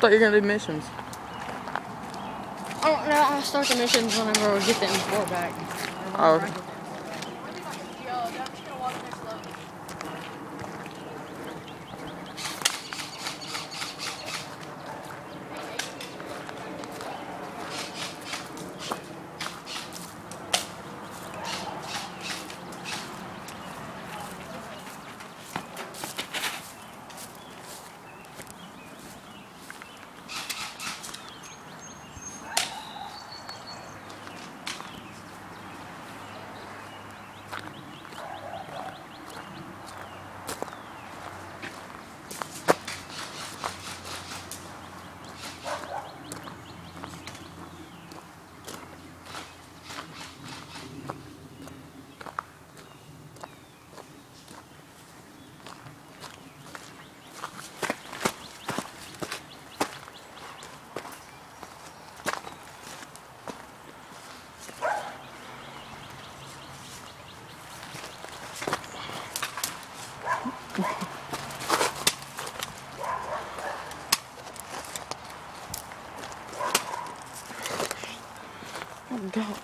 thought you were gonna do missions. Oh no, I'll start the missions whenever we get the M4 back. Oh, okay. Oh God.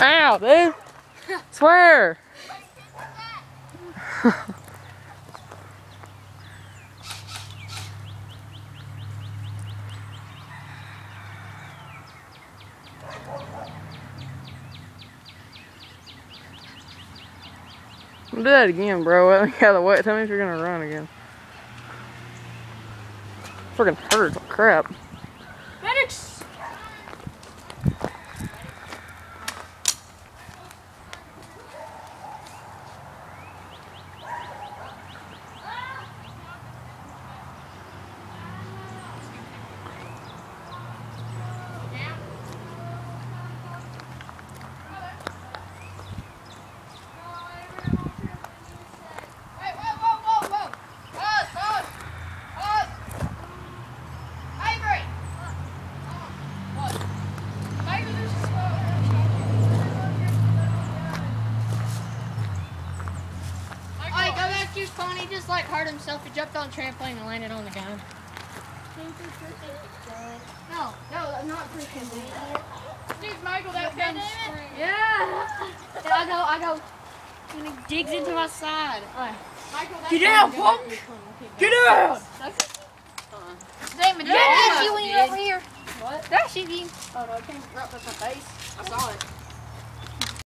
Ow, dude. Swear. Do that again, bro. You gotta wait. Tell me if you're gonna run again. Freaking hurts like crap. Medics! He just like hurt himself. He jumped on a trampoline and landed on the ground. No, I'm not Dude, Michael, that comes. Yeah. And I go, and he digs into my side. Michael, Get down, punk! Get down! Damn it, Yeah. that shoot you over here. What? That shoot you. Oh no, it came right up my face. I saw it.